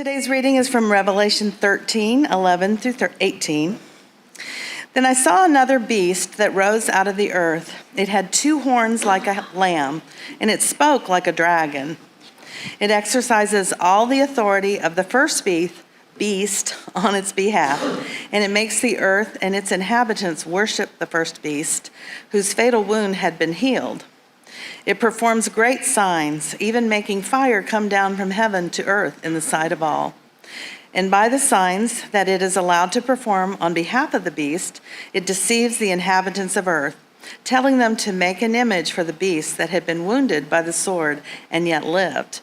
Today's reading is from Revelation 13, 11 through 18. Then I saw another beast that rose out of the earth. It had two horns like a lamb, and it spoke like a dragon. It exercises all the authority of the first beast on its behalf, and it makes the earth and its inhabitants worship the first beast, whose fatal wound had been healed. It performs great signs, even making fire come down from heaven to earth in the sight of all. And by the signs that it is allowed to perform on behalf of the beast, it deceives the inhabitants of earth, telling them to make an image for the beast that had been wounded by the sword and yet lived.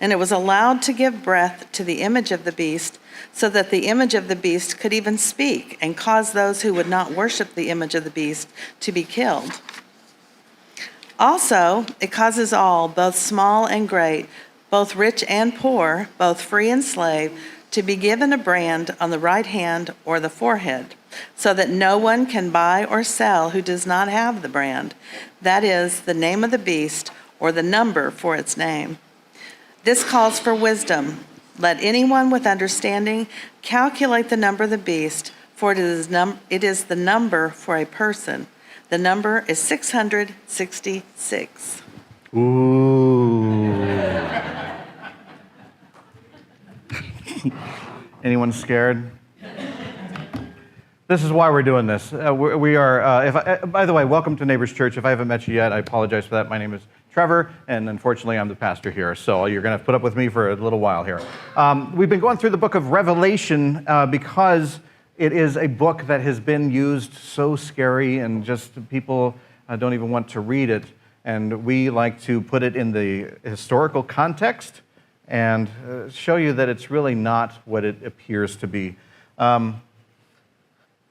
And it was allowed to give breath to the image of the beast, so that the image of the beast could even speak and cause those who would not worship the image of the beast to be killed. Also, it causes all, both small and great, both rich and poor, both free and slave, to be given a brand on the right hand or the forehead, so that no one can buy or sell who does not have the brand, that is, the name of the beast or the number for its name. This calls for wisdom. Let anyone with understanding calculate the number of the beast, for it is the number for a person. The number is 666. Ooh. Anyone scared? This is why we're doing this. We are, by the way, welcome to Neighbors Church. If I haven't met you yet, I apologize for that. My name is Trevor, and unfortunately, I'm the pastor here, so you're going to have to put up with me for a little while here. We've been going through the book of Revelation because it is a book that has been used so scary, and just people don't even want to read it. And we like to put it in the historical context and show you that it's really not what it appears to be. What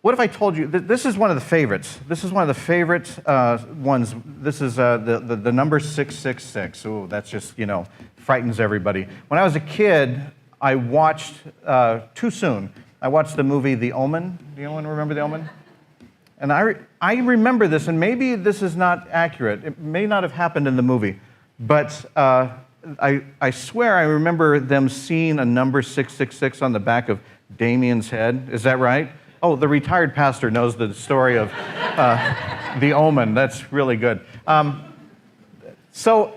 if I told you, this is one of the favorites. This is one of the favorite ones. This is the number 666. Ooh, that's just, frightens everybody. When I was a kid, I watched, too soon, I watched the movie The Omen. Do anyone remember The Omen? And I remember this, and maybe this is not accurate. It may not have happened in the movie, but I swear I remember them seeing a number 666 on the back of Damien's head. Is that right? Oh, the retired pastor knows the story of The Omen. That's really good. So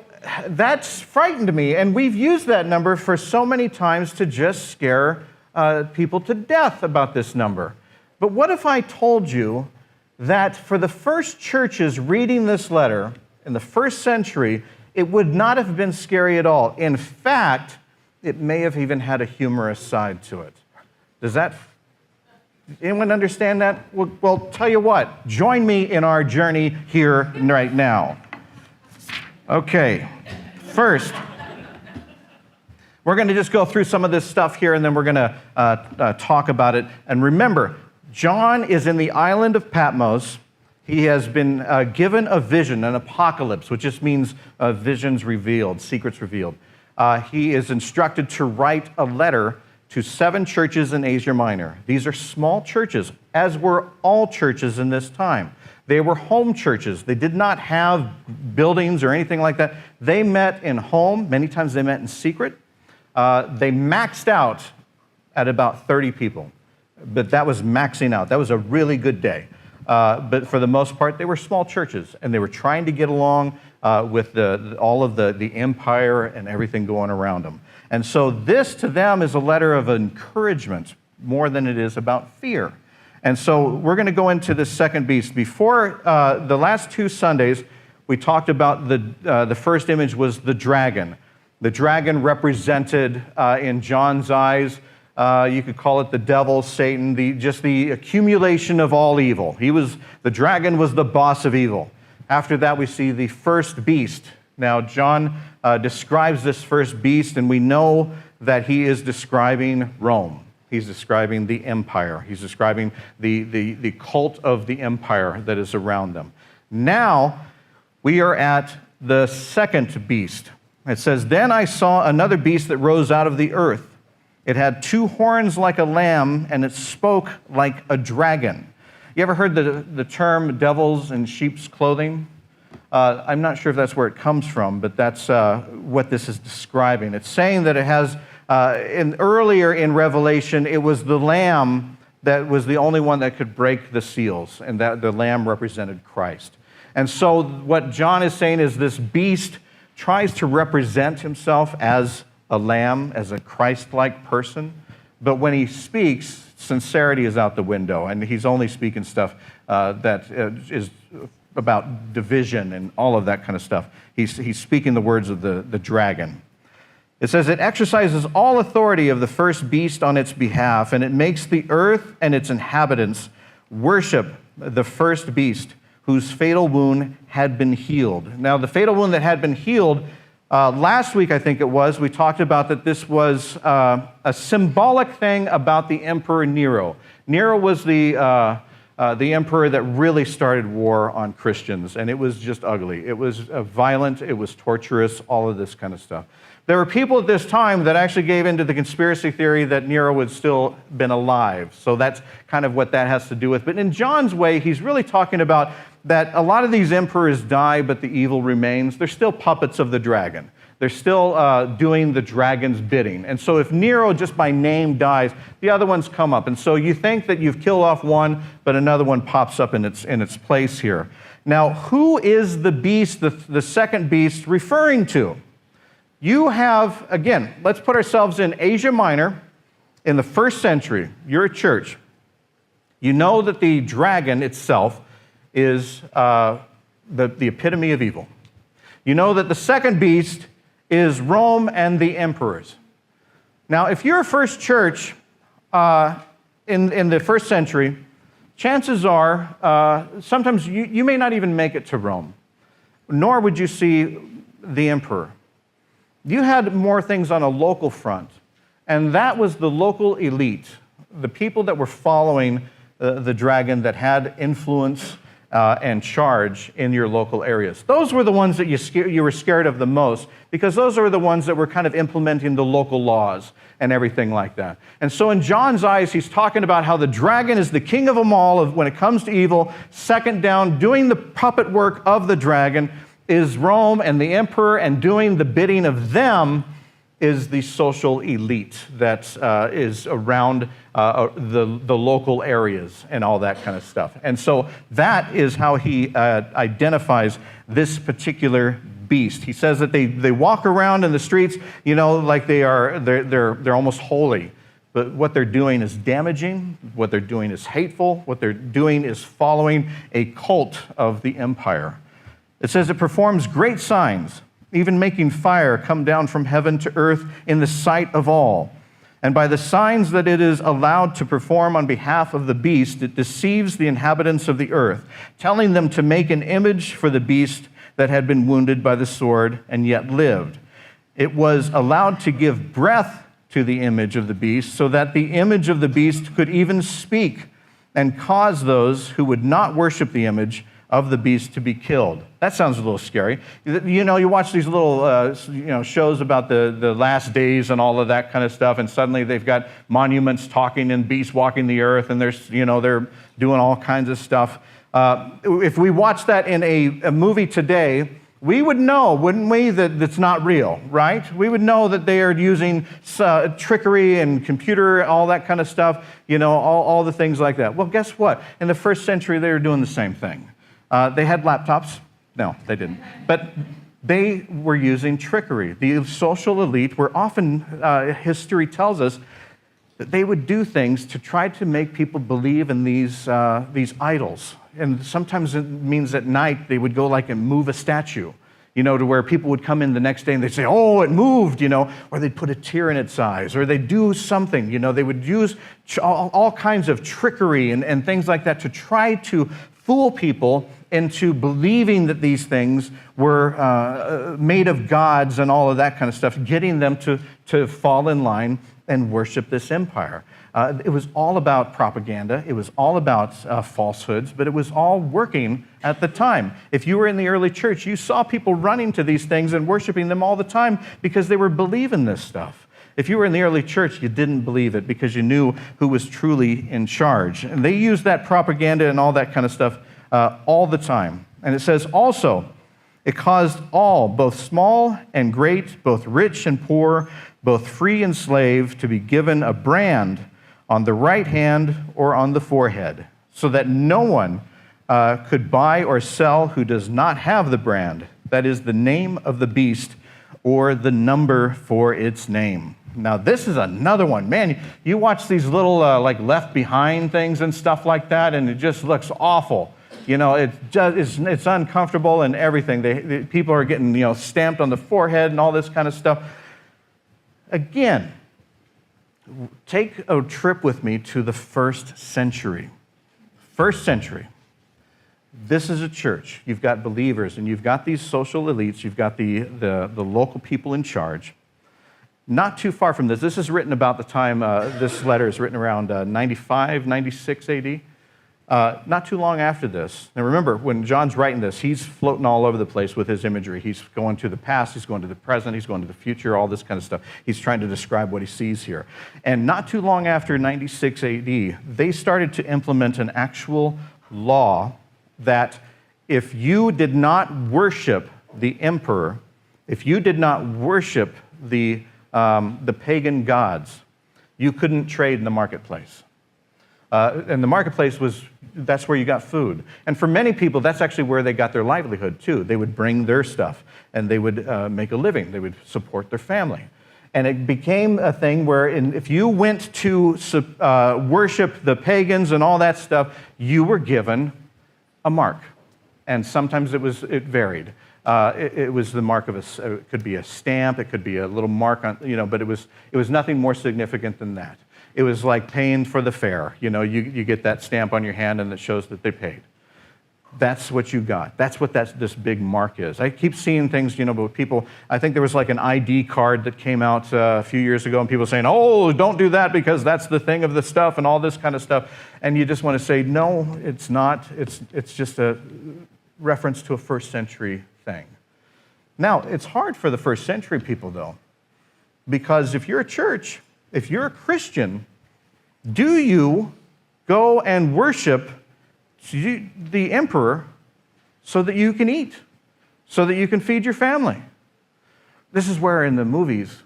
that's frightened me, and we've used that number for so many times to just scare people to death about this number. But what if I told you that for the first churches reading this letter in the first century, it would not have been scary at all. In fact, it may have even had a humorous side to it. Does that, anyone understand that? Well, tell you what, join me in our journey here right now. Okay, first, we're going to just go through some of this stuff here, and then we're going to talk about it. And remember, John is in the island of Patmos. He has been given a vision, an apocalypse, which just means visions revealed, secrets revealed. He is instructed to write a letter to 7 churches in Asia Minor. These are small churches, as were all churches in this time. They were home churches. They did not have buildings or anything like that. They met in home. Many times they met in secret. They maxed out at about 30 people, but that was maxing out. That was a really good day. But for the most part, they were small churches, and they were trying to get along with all of the empire and everything going around them. And so this to them is a letter of encouragement more than it is about fear. And so we're going to go into this second beast. Before the last 2 Sundays, we talked about the first image was the dragon. The dragon represented, in John's eyes, you could call it the devil, Satan, just the accumulation of all evil. The dragon was the boss of evil. After that, we see the first beast. Now, John describes this first beast, and we know that he is describing Rome. He's describing the empire. He's describing the cult of the empire that is around them. Now, we are at the second beast. It says, "Then I saw another beast that rose out of the earth. It had 2 horns like a lamb, and it spoke like a dragon." You ever heard the term devils in sheep's clothing? I'm not sure if that's where it comes from, but that's what this is describing. It's saying that it has Earlier in Revelation, it was the Lamb that was the only one that could break the seals, and that the Lamb represented Christ. And so what John is saying is this beast tries to represent himself as a lamb, as a Christ-like person, but when he speaks, sincerity is out the window, and he's only speaking stuff that is about division and all of that kind of stuff. He's speaking the words of the dragon. It says, it exercises all authority of the first beast on its behalf, and it makes the earth and its inhabitants worship the first beast whose fatal wound had been healed. Now, the fatal wound that had been healed, last week I think it was, we talked about that this was a symbolic thing about the Emperor Nero. Nero was the emperor that really started war on Christians, and it was just ugly. It was violent, it was torturous, all of this kind of stuff. There were people at this time that actually gave into the conspiracy theory that Nero had still been alive. So that's kind of what that has to do with. But in John's way, he's really talking about that a lot of these emperors die, but the evil remains. They're still puppets of the dragon. They're still doing the dragon's bidding. And so if Nero just by name dies, the other ones come up. And so you think that you've killed off one, but another one pops up in its place here. Now, who is the beast, the second beast, referring to? You have, again, let's put ourselves in Asia Minor in the 1st century. You're a church. You know that the dragon itself is the epitome of evil. You know that the second beast is Rome and the emperors. Now, if you're a first church in the 1st century, chances are sometimes you may not even make it to Rome, nor would you see the emperor. You had more things on a local front, and that was the local elite, the people that were following the dragon that had influence and charge in your local areas. Those were the ones that you were scared of the most, because those were the ones that were kind of implementing the local laws and everything like that. And so in John's eyes, he's talking about how the dragon is the king of them all when it comes to evil. Second down, doing the puppet work of the dragon, is Rome and the emperor, and doing the bidding of them is the social elite that is around the local areas and all that kind of stuff. And so that is how he identifies this particular beast. He says that they walk around in the streets, you know, like they're almost holy. But what they're doing is damaging, what they're doing is hateful, what they're doing is following a cult of the empire. It says it performs great signs, even making fire come down from heaven to earth in the sight of all. And by the signs that it is allowed to perform on behalf of the beast, it deceives the inhabitants of the earth, telling them to make an image for the beast that had been wounded by the sword and yet lived. It was allowed to give breath to the image of the beast, so that the image of the beast could even speak and cause those who would not worship the image of the beast to be killed. That sounds a little scary. You know, you watch these little shows about the last days and all of that kind of stuff, and suddenly they've got monuments talking and beasts walking the earth, and they're doing all kinds of stuff. If we watch that in a movie today, we would know, wouldn't we, that it's not real, right? We would know that they are using trickery and computer, all that kind of stuff, all the things like that. Well, guess what? In the 1st century, they were doing the same thing. They had laptops. No, they didn't. But they were using trickery. The social elite were often, history tells us, that they would do things to try to make people believe in these idols. And sometimes it means at night they would go and move a statue, to where people would come in the next day and they'd say, oh, it moved, or they'd put a tear in its eyes, or they'd do something, they would use all kinds of trickery and things like that to try to fool people into believing that these things were made of gods and all of that kind of stuff, getting them to fall in line and worship this empire. It was all about propaganda. It was all about falsehoods, but it was all working at the time. If you were in the early church, you saw people running to these things and worshiping them all the time because they were believing this stuff. If you were in the early church, you didn't believe it because you knew who was truly in charge. And they used that propaganda and all that kind of stuff all the time. And it says also, it caused all, both small and great, both rich and poor, both free and slave, to be given a brand on the right hand or on the forehead, so that no one could buy or sell who does not have the brand, that is, the name of the beast or the number for its name. Now, this is another one. Man, you watch these little like Left Behind things and stuff like that, and it just looks awful. You know, it's uncomfortable and everything. People are getting, stamped on the forehead and all this kind of stuff. Again, take a trip with me to the first century. First century. This is a church. You've got believers, and you've got these social elites. You've got the local people in charge. Not too far from this. This is written about the time, this letter is written around 95, 96 AD. Not too long after this. Now remember, when John's writing this, he's floating all over the place with his imagery. He's going to the past, he's going to the present, he's going to the future, all this kind of stuff. He's trying to describe what he sees here. And not too long after 96 AD, they started to implement an actual law that if you did not worship the emperor, if you did not worship the pagan gods, you couldn't trade in the marketplace. And the marketplace that's where you got food. And for many people, that's actually where they got their livelihood too. They would bring their stuff and they would make a living. They would support their family. And it became a thing where if you went to worship the pagans and all that stuff, you were given a mark. And sometimes it varied. It was the mark of it could be a stamp, it could be a little mark on, but it was nothing more significant than that. It was like paying for the fare. You get that stamp on your hand and it shows that they paid. That's what you got. That's what this big mark is. I keep seeing things, with people. I think there was like an ID card that came out a few years ago, and people saying, "Oh, don't do that because that's the thing of the stuff," and all this kind of stuff. And you just want to say, no, it's not. It's just a reference to a first century thing. Now, it's hard for the first century people, though, because if you're a church, if you're a Christian, do you go and worship the emperor so that you can eat, so that you can feed your family? This is where in the movies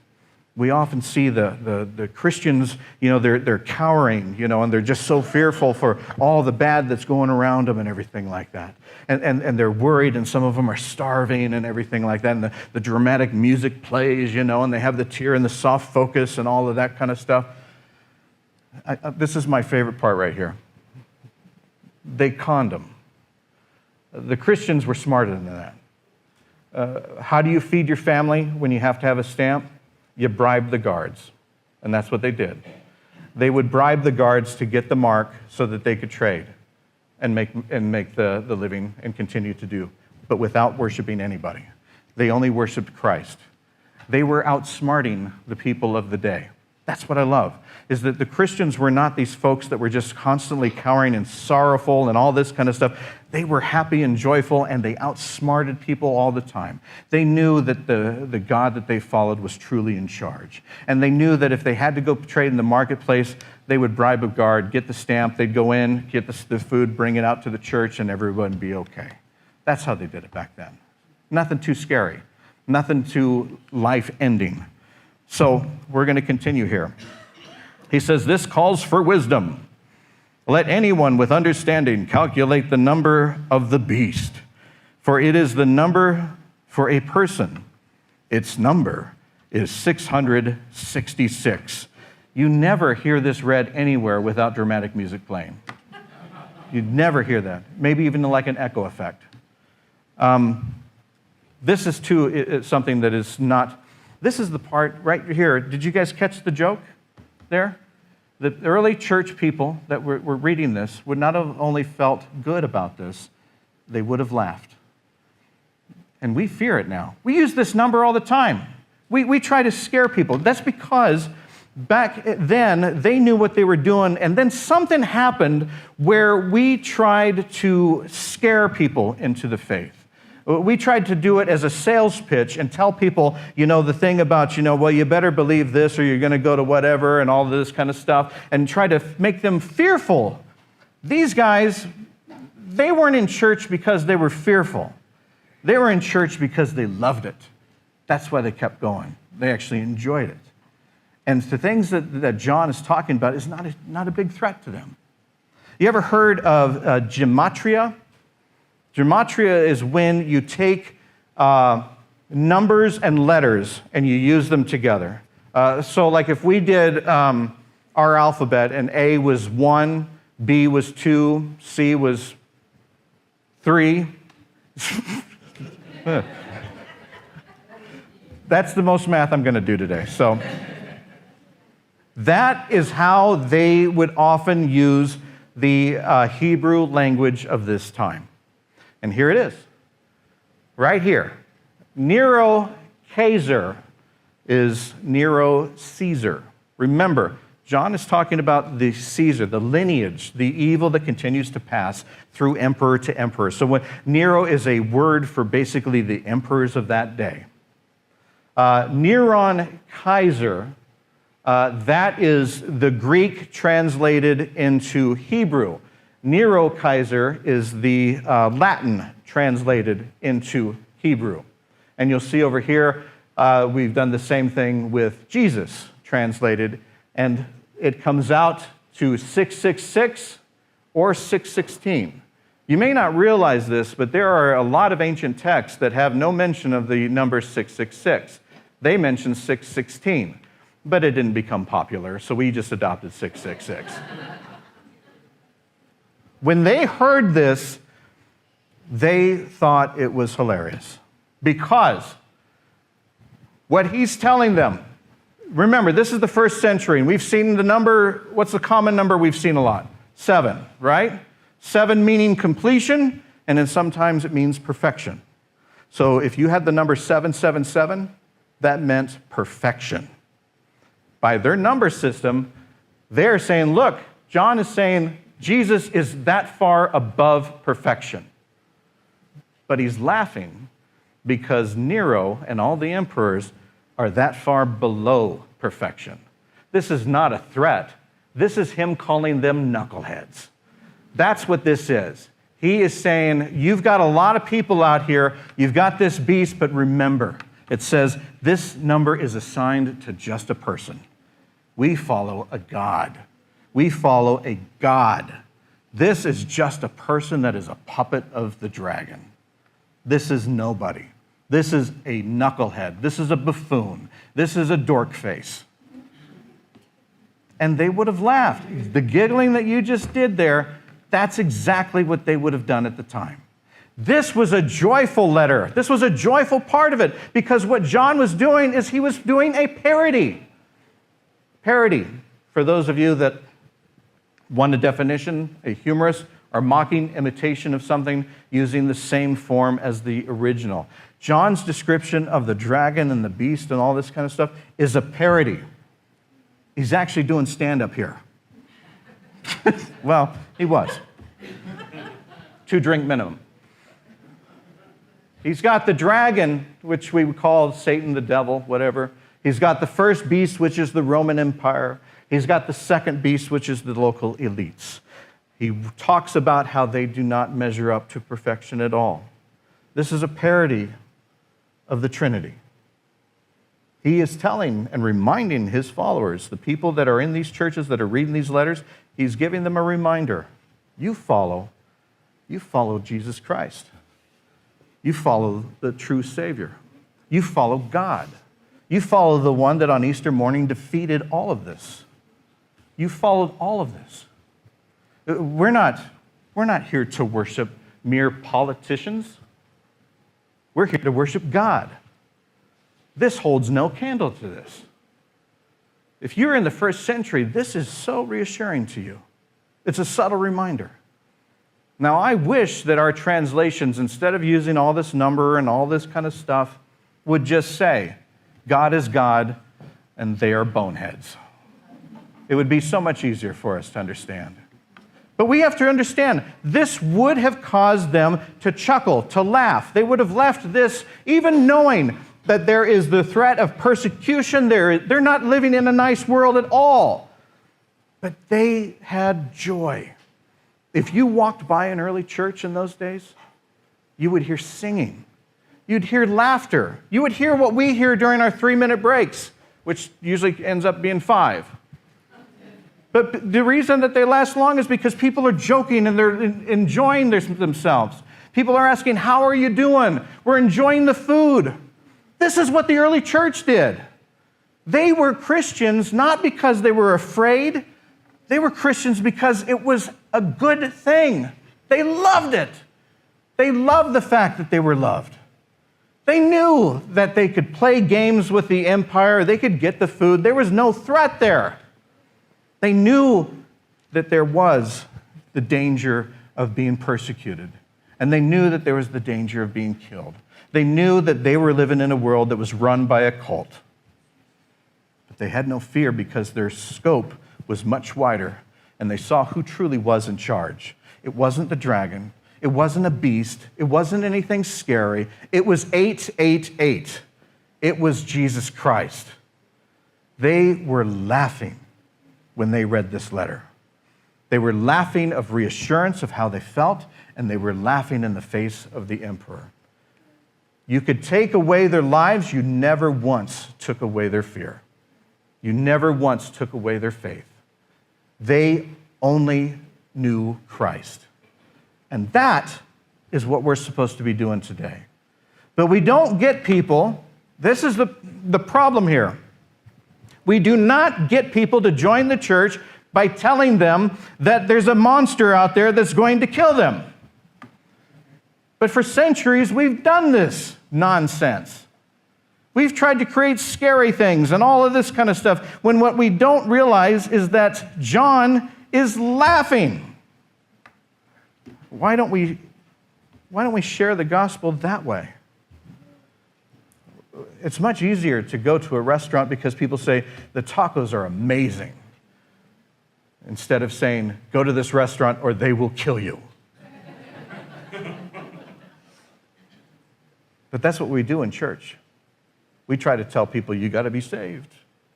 we often see the Christians, they're cowering, and they're just so fearful for all the bad that's going around them and everything like that. And they're worried, and some of them are starving and everything like that. And the dramatic music plays, and they have the tear and the soft focus and all of that kind of stuff. This is my favorite part right here. They conned them. The Christians were smarter than that. How do you feed your family when you have to have a stamp? You bribe the guards. And that's what they did. They would bribe the guards to get the mark so that they could trade and make the living and continue to do, but without worshiping anybody. They only worshiped Christ. They were outsmarting the people of the day. That's what I love, is that the Christians were not these folks that were just constantly cowering and sorrowful and all this kind of stuff. They were happy and joyful, and they outsmarted people all the time. They knew that the God that they followed was truly in charge. And they knew that if they had to go trade in the marketplace, they would bribe a guard, get the stamp, they'd go in, get the food, bring it out to the church, and everyone would be okay. That's how they did it back then. Nothing too scary. Nothing too life-ending. So we're going to continue here. He says, "This calls for wisdom. Let anyone with understanding calculate the number of the beast, for it is the number for a person. Its number is 666. You never hear this read anywhere without dramatic music playing. You'd never hear that. Maybe even like an echo effect. This is too something that is not. This is the part right here. Did you guys catch the joke there? The early church people that were reading this would not have only felt good about this, they would have laughed. And we fear it now. We use this number all the time. We try to scare people. That's because back then, they knew what they were doing, and then something happened where we tried to scare people into the faith. We tried to do it as a sales pitch and tell people, the thing about, well, you better believe this or you're going to go to whatever and all this kind of stuff, and try to make them fearful. These guys, they weren't in church because they were fearful. They were in church because they loved it. That's why they kept going. They actually enjoyed it. And the things that John is talking about is not a big threat to them. You ever heard of gematria? Gematria is when you take numbers and letters and you use them together. So like if we did our alphabet and A was 1, B was 2, C was 3. That's the most math I'm going to do today. So that is how they would often use the Hebrew language of this time. And here it is, right here. Nero Caesar is Nero Caesar. Remember, John is talking about the Caesar, the lineage, the evil that continues to pass through emperor to emperor. So when Nero is a word for basically the emperors of that day. Neron Kaiser, that is the Greek translated into Hebrew. Nero Kaiser is the Latin translated into Hebrew. And you'll see over here, we've done the same thing with Jesus translated, and it comes out to 666 or 616. You may not realize this, but there are a lot of ancient texts that have no mention of the number 666. They mention 616, but it didn't become popular, so we just adopted 666. When they heard this, they thought it was hilarious because what he's telling them, remember, this is the first century, and we've seen the number, what's the common number we've seen a lot? 7, right? 7 meaning completion, and then sometimes it means perfection. So if you had the number 777, that meant perfection. By their number system, they're saying, look, John is saying Jesus is that far above perfection. But he's laughing because Nero and all the emperors are that far below perfection. This is not a threat. This is him calling them knuckleheads. That's what this is. He is saying, you've got a lot of people out here, you've got this beast, but remember, it says this number is assigned to just a person. We follow a God. We follow a God. This is just a person that is a puppet of the dragon. This is nobody. This is a knucklehead. This is a buffoon. This is a dork face. And they would have laughed. The giggling that you just did there, that's exactly what they would have done at the time. This was a joyful letter. This was a joyful part of it because what John was doing is he was doing a parody. Parody, for those of you that want a definition, a humorous or mocking imitation of something using the same form as the original. John's description of the dragon and the beast and all this kind of stuff is a parody. He's actually doing stand-up here. Well, he was. 2-drink minimum. He's got the dragon, which we would call Satan, the devil, whatever. He's got the first beast, which is the Roman Empire. He's got the second beast, which is the local elites. He talks about how they do not measure up to perfection at all. This is a parody of the Trinity. He is telling and reminding his followers, the people that are in these churches that are reading these letters, he's giving them a reminder. You follow Jesus Christ. You follow the true Savior. You follow God. You follow the one that on Easter morning defeated all of this. You followed all of this. We're not here to worship mere politicians. We're here to worship God. This holds no candle to this. If you're in the first century, this is so reassuring to you. It's a subtle reminder. Now, I wish that our translations, instead of using all this number and all this kind of stuff, would just say, God is God and they are boneheads. It would be so much easier for us to understand. But we have to understand, this would have caused them to chuckle, to laugh. They would have left this, even knowing that there is the threat of persecution. They're not living in a nice world at all. But they had joy. If you walked by an early church in those days, you would hear singing. You'd hear laughter. You would hear what we hear during our 3-minute breaks. which usually ends up being 5. But the reason that they last long is because people are joking and they're enjoying themselves. People are asking, how are you doing? We're enjoying the food. This is what the early church did. They were Christians not because they were afraid. They were Christians because it was a good thing. They loved it. They loved the fact that they were loved. They knew that they could play games with the empire. They could get the food. There was no threat there. They knew that there was the danger of being persecuted. And they knew that there was the danger of being killed. They knew that they were living in a world that was run by a cult. But they had no fear because their scope was much wider, and they saw who truly was in charge. It wasn't the dragon. It wasn't a beast. It wasn't anything scary. It was 888. It was Jesus Christ. They were laughing when they read this letter. They were laughing of reassurance of how they felt, and they were laughing in the face of the emperor. You could take away their lives. You never once took away their fear. You never once took away their faith. They only knew Christ. And that is what we're supposed to be doing today. But we don't get people, this is the problem here. We do not get people to join the church by telling them that there's a monster out there that's going to kill them. But for centuries, we've done this nonsense. We've tried to create scary things and all of this kind of stuff, when what we don't realize is that John is laughing. Why don't we share the gospel that way? It's much easier to go to a restaurant because people say, the tacos are amazing, instead of saying, go to this restaurant or they will kill you. But that's what we do in church. We try to tell people, you got to be saved,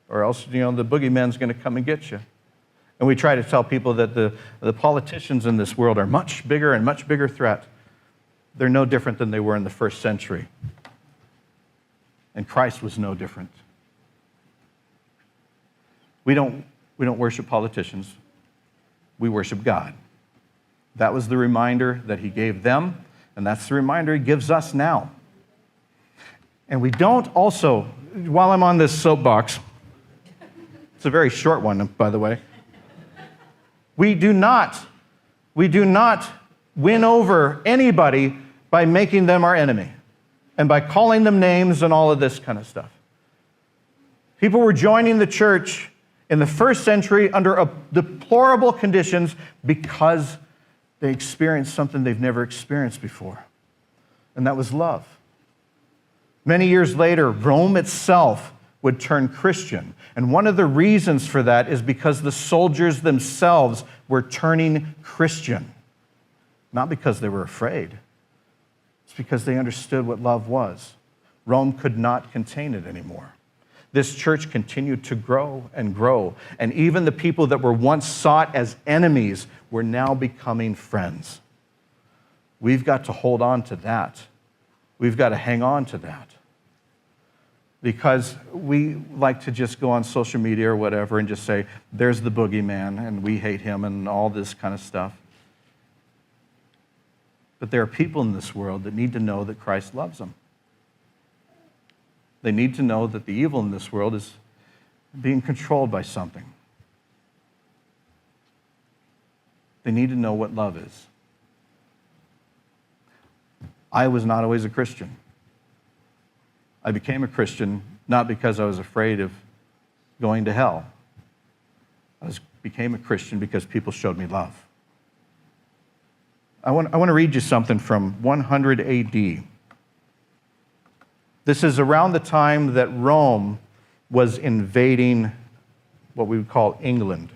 or else, the boogeyman's going to come and get you. And we try to tell people that the politicians in this world are much bigger threat. They're no different than they were in the first century. And Christ was no different. We don't worship politicians. We worship God. That was the reminder that he gave them, and that's the reminder he gives us now. And we don't also, while I'm on this soapbox, it's a very short one, by the way, we do not win over anybody by making them our enemy and by calling them names and all of this kind of stuff. People were joining the church in the first century under deplorable conditions because they experienced something they've never experienced before, and that was love. Many years later, Rome itself would turn Christian. And one of the reasons for that is because the soldiers themselves were turning Christian. Not because they were afraid. It's because they understood what love was. Rome could not contain it anymore. This church continued to grow and grow. And even the people that were once sought as enemies were now becoming friends. We've got to hold on to that. We've got to hang on to that. Because we like to just go on social media or whatever and just say, there's the boogeyman and we hate him and all this kind of stuff. But there are people in this world that need to know that Christ loves them. They need to know that the evil in this world is being controlled by something. They need to know what love is. I was not always a Christian. I became a Christian not because I was afraid of going to hell. I became a Christian because people showed me love. I want to read you something from 100 AD. This is around the time that Rome was invading what we would call England.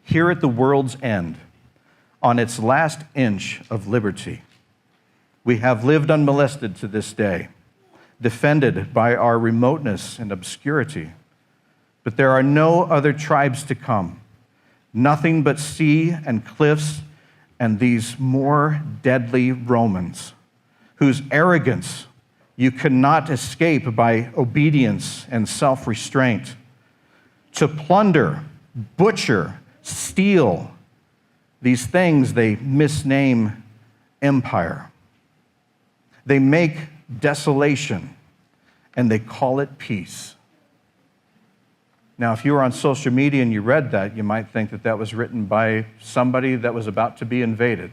Here at the world's end, on its last inch of liberty, we have lived unmolested to this day, defended by our remoteness and obscurity. But there are no other tribes to come, nothing but sea and cliffs and these more deadly Romans, whose arrogance You cannot escape by obedience and self-restraint. To plunder, butcher, steal, these things they misname empire. They make desolation and they call it peace. Now, if you were on social media and you read that, you might think that that was written by somebody that was about to be invaded.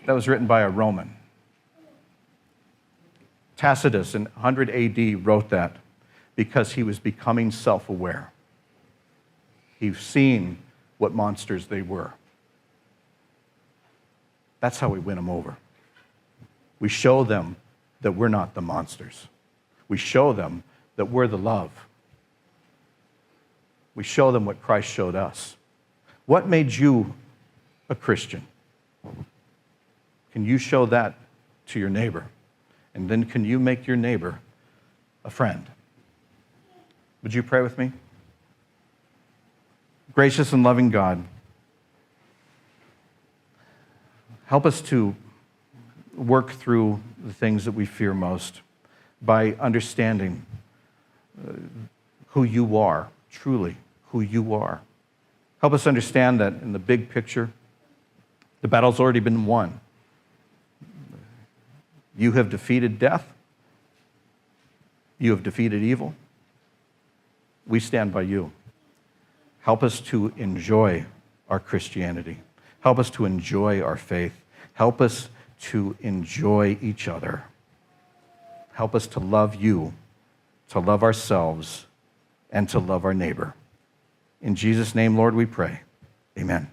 That was written by a Roman. Tacitus in 100 AD wrote that because he was becoming self-aware. He's seen what monsters they were. That's how we win them over. We show them that we're not the monsters. We show them that we're the love. We show them what Christ showed us. What made you a Christian? Can you show that to your neighbor? And then can you make your neighbor a friend? Would you pray with me? Gracious and loving God, help us to work through the things that we fear most by understanding who you are, truly who you are. Help us understand that in the big picture, the battle's already been won. You have defeated death. You have defeated evil. We stand by you. Help us to enjoy our Christianity. Help us to enjoy our faith. Help us to enjoy each other. Help us to love you, to love ourselves, and to love our neighbor. In Jesus' name, Lord, we pray. Amen.